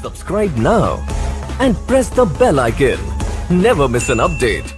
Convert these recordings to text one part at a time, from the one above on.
Subscribe now and press the bell icon. Never miss an update.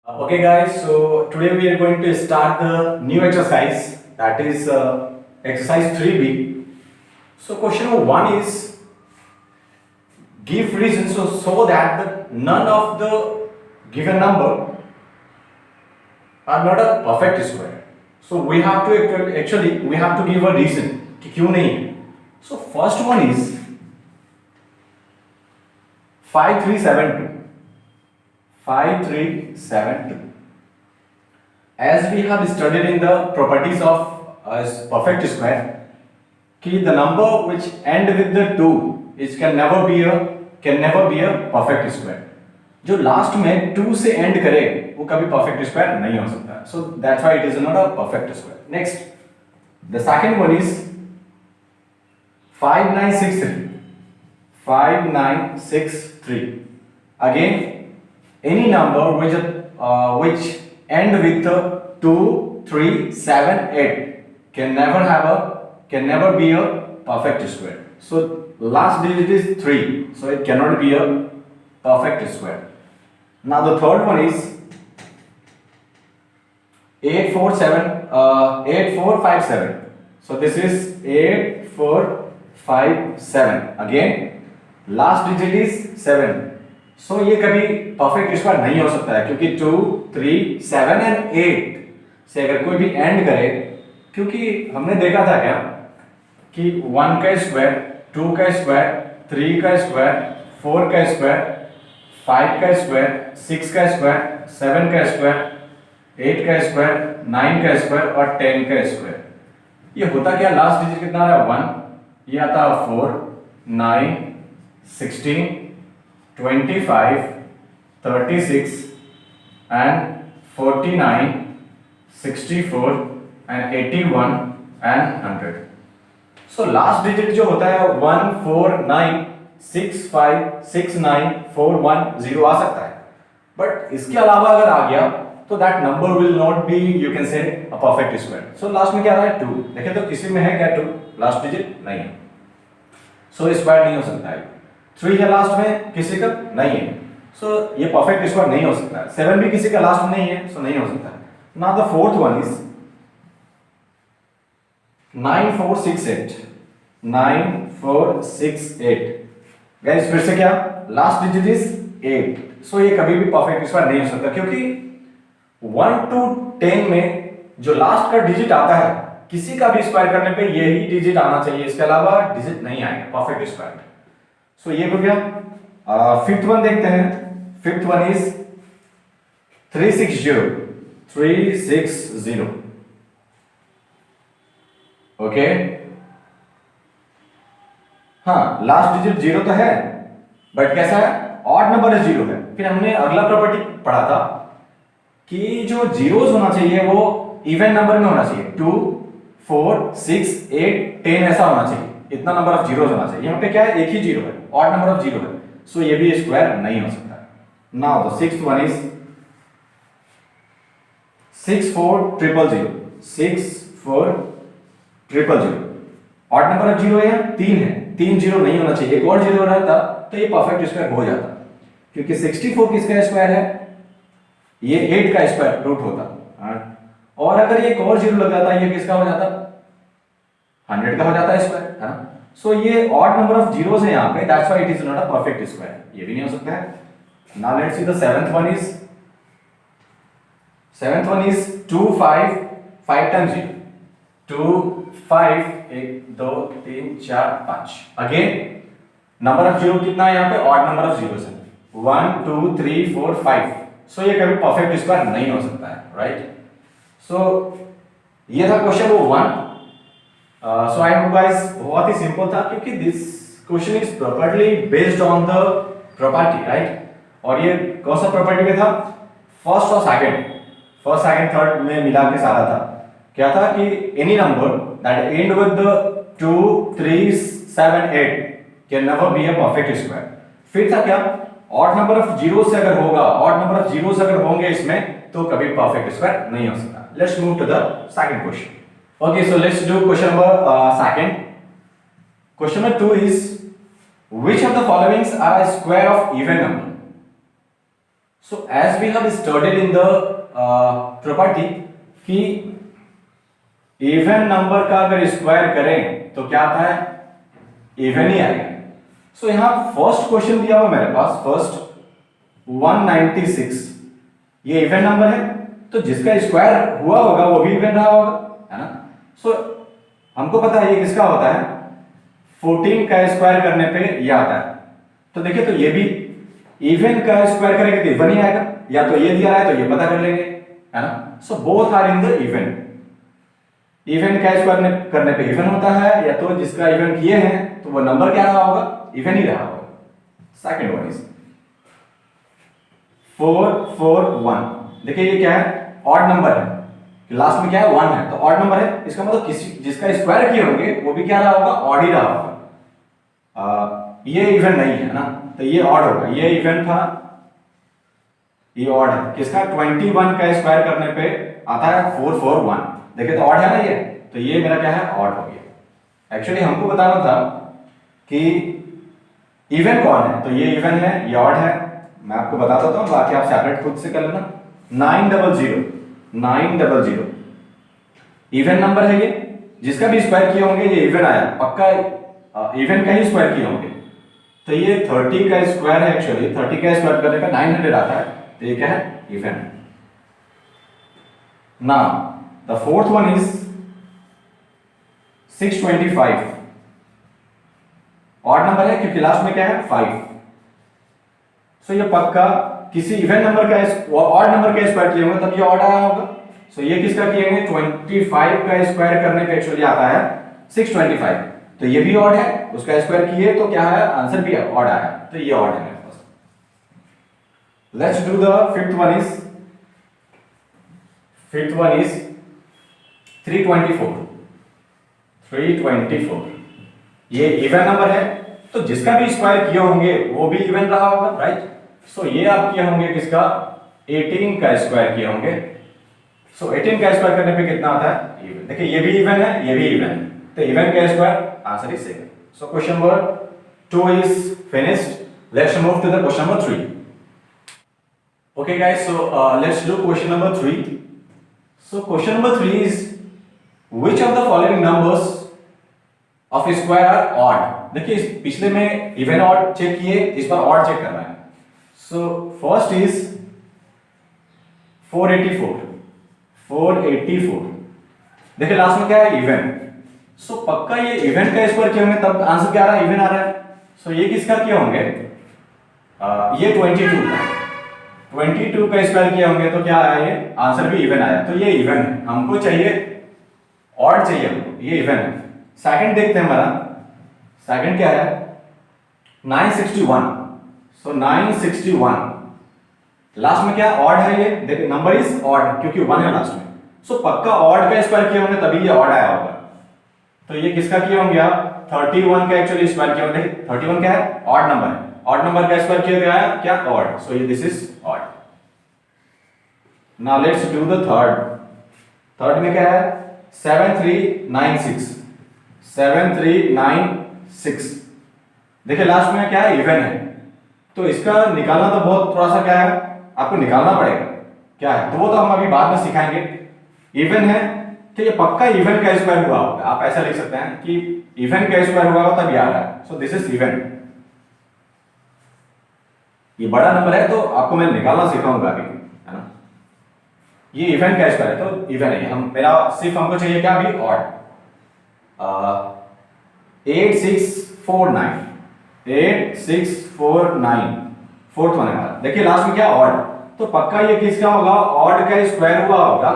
Okay guys, so today we are going to start the new exercise, that is exercise 3B. So question number 1 is give reasons so that none of the given number are not a perfect square. So we have to actually give a reason कि क्यों नहीं है. So first one is 5372. 5372. As we have studied in the properties of perfect square, कि the number which end with the 2 is can never be a perfect square. जो last में 2 से and करे वो कभी perfect square नहीं हो सकता. So that's why it is not a perfect square. Next, the second one is 5963. 5963. Again, any number which end with 2, 3, 7, 8 can never be a perfect square. So last digit is 3, so it cannot be a perfect square. Now the third one is 8457. So this is 8457. Again, last digit is 7. So ये कभी perfect square नहीं हो सकता है क्योंकि 2, 3, 7 and 8 से अगर कोई भी end करे, क्योंकि हमने देखा था क्या कि 1 का स्क्वायर, 2 का स्क्वायर, 3 का स्क्वायर, 4 का स्क्वायर, 5 का स्क्वायर, 6 का स्क्वायर, 7 का स्क्वायर, 8 का स्क्वायर, 9 का स्क्वायर और 10 का स्क्वायर. ये होता क्या, लास्ट डिजिट कितना आ रहा है 1, ये आता है 4, 9, 16, 25, 36 and 49, 64 and 81 and 100. So last digit जो होता है 1, 4, 9, 6, 5, 6, 9, 4, 1, 0 आ सकता है. बट इसके अलावा अगर आ गया तो that number will not be, you can say, a perfect square. So last में क्या आ रहा है 2. देखिए तो किसी में है क्या 2, लास्ट डिजिट नहीं है, सो स्क्वायर नहीं हो सकता है. 3 है लास्ट में, किसी का नहीं है, सो ये परफेक्ट स्क्वायर नहीं हो सकता है. 7 भी किसी का लास्ट में नहीं है, सो नहीं हो सकता है. Now the fourth one is 9468. 9468. Guys फिर से क्या, लास्ट डिजिट इज 8, सो ये कभी भी परफेक्ट स्क्वायर नहीं हो सकता क्योंकि 1 to 10 में जो लास्ट का डिजिट आता है किसी का भी स्क्वायर करने पे यही डिजिट आना चाहिए, इसके अलावा डिजिट नहीं आएगा परफेक्ट स्क्वायर में. सो ये हो गया. फिफ्थ वन देखते हैं. Fifth one is 360. 360. ओके, हाँ लास्ट डिजिट 0 तो है बट कैसा है, ऑड नंबर 0 है. फिर हमने अगला प्रॉपर्टी पढ़ा था कि जो जीरोस होना चाहिए वो इवन नंबर में होना चाहिए. 2, 4, 6, 8, 10 ऐसा होना चाहिए, इतना नंबर ऑफ जीरोस होना चाहिए. यहाँ पे क्या है, एक ही 0 है, ऑड नंबर ऑफ 0 है, सो ये भी स्क्वायर नहीं हो सकता. Now the sixth one is 64000. 64000. Odd number of 0 है, 3 है, 3 0 नहीं होना चाहिए, एक और 0 रहता तो ये परफेक्ट स्क्वायर हो जाता क्योंकि 64 किसका स्क्वायर है, ये 8 का स्क्वायर रूट होता. और अगर ये एक और 0 लग जाता ये किसका हो जाता, 100 का हो जाता है स्क्वायर, है ना. सो ये ऑड नंबर ऑफ जीरोस है यहाँ पे, that's why it is not a perfect square. ये भी नहीं हो सकता है. Now let's see the seventh one is 2, 5, 5 times 0. 2, 5, 1, 2, 3, 4, 5. Again number of 0 कितना है यहाँ पे, ऑड नंबर ऑफ जीरोस है, 1, 2, 3, 4, 5. सो ये कभी परफेक्ट स्क्वायर नहीं हो सकता है, राइट. सो ये था question number 1. So I hope guys बहुत ही सिंपल था क्योंकि this question is properly based on the property, right. और ये कौन सा प्रॉपर्टी में था, फर्स्ट और सेकंड, थर्ड में मिला के सारा था. क्या था कि any number that and with 2, 3, 7, 8 can never be a perfect square. फिर था क्या, ऑड नंबर ऑफ जीरो से अगर होगा, ऑड नंबर ऑफ जीरो अगर होंगे इसमें तो कभी परफेक्ट स्क्वायर नहीं हो सकता. Let's move to the second question. Okay, so let's do question number second. Question number 2 is which of the followings are a square of even number? So as we have studied in the property कि even number का अगर square करें तो क्या आता है, even he आएगा. सो यहां फर्स्ट क्वेश्चन दिया हुआ मेरे पास, फर्स्ट 196 ये इवन नंबर है, तो जिसका स्क्वायर हुआ होगा वो भी इवन रहा होगा, है ना. सो हमको पता है ये किसका होता है, 14 का स्क्वायर करने पे ये आता है. तो देखिए, तो ये भी इवन का स्क्वायर करेंगे तो इवन ही आएगा, या तो ये दिया है तो ये पता कर लेंगे, है ना. So both are in the even. Even का स्क्वायर करने पे इवन होता है, या तो जिसका इवन किए हैं तो वो नंबर क्या रहा होगा, इवन ही रहा होगा. Second one is 441. देखिए ये क्या है, ऑड नंबर है, लास्ट में क्या है 1 है, तो ऑड नंबर है. इसका मतलब किसी जिसका स्क्वायर किए होंगे वो भी क्या रहा होगा, ऑड ही रहा होगा. ये इवन नहीं है ना, तो ये ऑड होगा. ये इवन था, ये ऑड है. किसका 21 का स्क्वायर करने पे आता है 441. देखिए तो ऑड है ना ये, तो ये मेरा क्या है, ऑड हो गया. एक्चुअली हमको बताना था कि इवन कौन है, तो ये इवन है, ये ऑड है. मैं आपको बताता हूं, बाकी आप सेपरेट खुद से कर लेना. 900 इवन नंबर है ये, जिसका भी स्क्वायर किए होंगे ये इवन आया, पक्का इवन का ही स्क्वायर किए होंगे. तो ये 30 का स्क्वायर है, एक्चुअली 30 का स्क्वायर करने का 900 आता है, तो ये क्या है, even. Now the fourth one is 625. Odd number है क्योंकि लास्ट में क्या है 5. सो ये पक्का किसी इवन नंबर का ऑड नंबर का स्क्वायर किए होंगे तब ये ऑड आया होगा. सो ये किसका किए होंगे, 25 का स्क्वायर करने पे एक्चुअली आता है 625. तो ये भी ऑड है, उसका स्क्वायर किए तो क्या है, आंसर भी ऑड आया, तो ये ऑड है मेरे पास. Let's do the fifth one is 324. ये इवन नंबर है, तो जिसका भी स्क्वायर किए होंगे वो भी इवन रहा होगा, राइट. सो ये आप किए होंगे किसका, 18 का स्क्वायर किए होंगे. सो 18 का स्क्वायर करने पे कितना आता है, इवन. देखिए ये भी इवन है, ये भी इवन है, तो इवन का square answer is second. So question number 2 is finished. Let's move to the question number 3. Okay guys, so let's do question number 3. So question number 3 is which of the following numbers of square are odd. देखिए पिछले में even odd check किए, इस बार odd check करना है. So first is 484. देखिए last में क्या है, इवन. सो पक्का ये इवन का स्क्वायर किए होंगे तब आंसर क्या आ रहा है, इवन आ रहा है. सो ये किसका किए होंगे, ये 22 का स्क्वायर किए होंगे तो क्या आया, ये आंसर भी इवन आया. तो ये इवन है, हमको चाहिए ऑड चाहिए हमको, ये इवन है. सेकंड देखते हैं, हमारा सेकंड क्या है, 961. सो 961 लास्ट में क्या ऑड है, ये देखिए नंबर इज ऑड क्योंकि 1 है लास्ट में. सो पक्का ऑड का स्क्वायर किए होंगे तभी ये ऑड आया होगा. तो ये किसका किए होंगे आप, 31 का एक्चुअली स्क्वायर किए होंगे. 31 क्या है, ऑड नंबर है, ऑड नंबर का स्क्वायर किया गया है क्या, ऑड. सो ये this is odd. Now let's do the third में क्या है, 7396. देखिए लास्ट में क्या है, इवन है, तो इसका निकालना तो बहुत थोड़ा सा क्या है, आपको निकालना पड़ेगा क्या है, तो वो तो हम अभी बाद में सिखाएंगे. इवन है तो ये पक्का इवन का स्क्वायर हुआ होगा. आप ऐसा लिख सकते हैं कि इवन का स्क्वायर हुआ होगा तब ये आ रहा है. So this is even. ये बड़ा नंबर है तो आपको मैं निकालना सिखाऊंगा अभी, है ना. ये इवन का स्क्वायर है तो इवन है. हम मेरा सिर्फ हमको चाहिए क्या अभी, ऑड. 8649 फोर्थ वन है हमारा. देखिए लास्ट में क्या ऑड, तो पक्का ये किसका होगा, ऑड का स्क्वायर हुआ होगा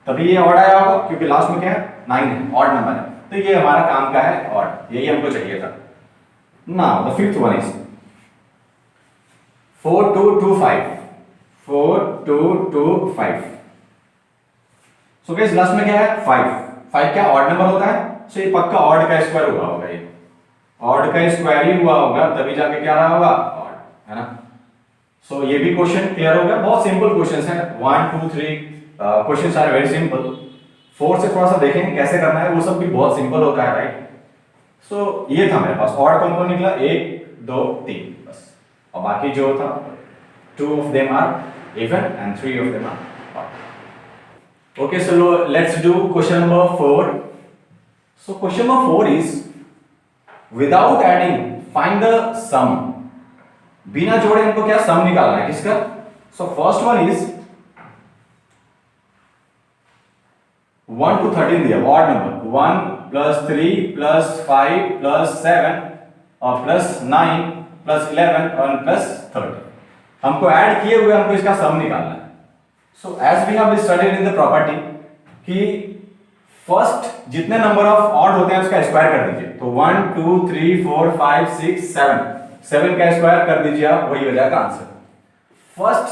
तभी ये ऑड आया होगा क्योंकि लास्ट में क्या है, 9 है, ऑड नंबर है. तो ये हमारा काम का है ऑड, यही हमको चाहिए था. Now the fifth one is 4225. So guys last में क्या है, 5 क्या ऑड नंबर होता है. सो ये पक्का ऑड का स्क्वायर हुआ होगा, ये ऑड का स्क्वायर ही हुआ होगा तभी जाके क्या रहा होगा, ऑड, है ना. सो ये भी क्वेश्चन क्लियर हो गया. बहुत सिंपल क्वेश्चंस है, 1 2 3 क्वेश्चंस आर वेरी सिंपल. 4 से थोड़ा सा देखेंगे कैसे करना है, वो सब भी बहुत सिंपल होता है राइट। सो ये था मेरे पास ऑड कौन कौन निकला, 1 2 3 बस, और बाकी जो था 2 of them are even and 3 of them are odd। Okay, so let's do question number 4। So question number 4 is without adding find the sum। बिना जोड़े इनको क्या सम निकालना है किसका। So first one is 1 to 13 दिया odd number, 1 plus 3 plus 5 plus 7 और plus 9 plus 11 और plus 30 हमको ऐड किए हुए हमको इसका सम निकालना है। So as we have studied in the property कि फर्स्ट जितने नंबर ऑफ ऑड होते हैं उसका स्क्वायर कर दीजिए, तो 1 2 3 4 5 6 7 का स्क्वायर कर दीजिए आप, वही हो जाएगा आंसर। फर्स्ट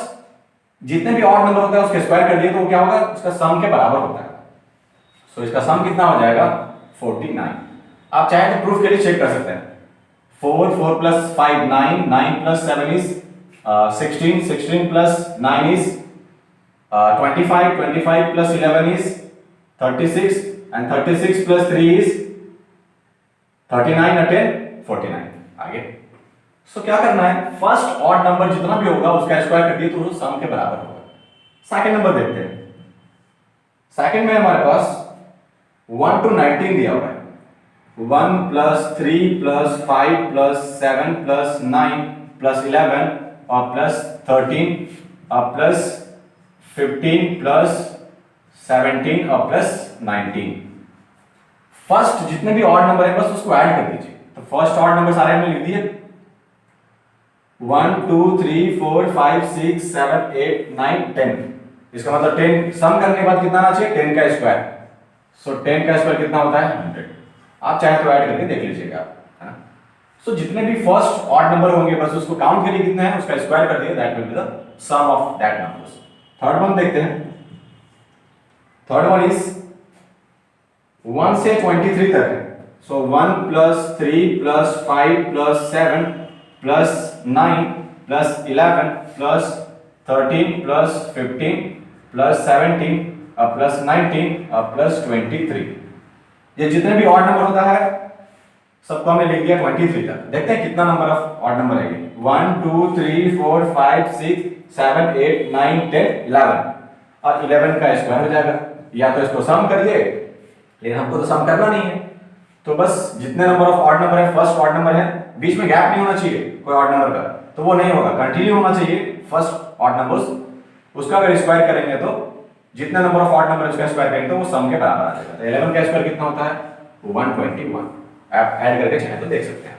जितने भी ऑड नंबर होता है उसका स्क्वायर कर दिए तो वो क्या होगा, उसका सम के बराबर होता है। सो इसका सम कितना हो जाएगा 49। आप चाहे तो प्रूफ के लिए चेक कर सकते हैं, 4 4 plus 5 9 9 plus 7 is 16 16 plus 9 is 25 25 plus 11 is 36 and 36 plus 3 is 39 और 10 49। आगे सो क्या करना है, फर्स्ट ऑड नंबर जितना भी होगा उसका स्क्वायर कर दिए तो वो सम के बराबर होगा। सेकंड नंबर देखते हैं। सेकंड में हमारे पास 1 to 19 दिया हुआ है, 1 plus 3 plus 5 plus 7 plus 9 plus 11 और plus 13 और plus 15 plus 17 और plus 19। फर्स्ट जितने भी ऑड नंबर है बस उसको ऐड कर दीजिए, तो फर्स्ट ऑड नंबर सारे हमने लिख दिए, 1 2 3 4 5 6 7 8 9 10। इसका मतलब 10 सम करने के बाद कितना आना चाहिए, 10 का स्क्वायर। सो 10 का स्क्वायर कितना होता है 100। आप चाहे तो ऐड करके देख लीजिएगा, है ना। सो जितने भी फर्स्ट ऑड नंबर होंगे बस उसको काउंट करिए कितना है, उसका स्क्वायर कर दिए, that will be the sum of that numbers. Third one देखते हैं। थर्ड वन इज 1 से 23 तक है। सो 1 plus 3 plus 5 plus 7 plus 9 plus 11 plus 13 plus 15 plus 17 plus 19 plus 23। ये जितने भी ऑड नंबर होता है सबको हमने लिख दिया 23 तक। देखते हैं कितना नंबर ऑफ ऑड नंबर है, 1 2 3 4 5 6 7 8 9 10 11 और 11 का स्क्वायर हो जाएगा। या तो इसको सम करिए, लेकिन हमको तो सम करना नहीं है, तो बस जितने नंबर ऑफ ऑड नंबर है, फर्स्ट ऑड नंबर है, बीच में गैप नहीं होना चाहिए कोई ऑड नंबर का, तो वो नहीं होगा, कंटिन्यू होना चाहिए फर्स्ट ऑड नंबर्स। उसका अगर स्क्वायर करेंगे तो जितने नंबर ऑफ ऑड नंबर उसका स्क्वायर करेंगे तो वो सम के बराबर आ जाएगा। तो 11 का स्क्वायर कितना होता है 121। आप ऐड करके चाहे तो देख सकते हैं।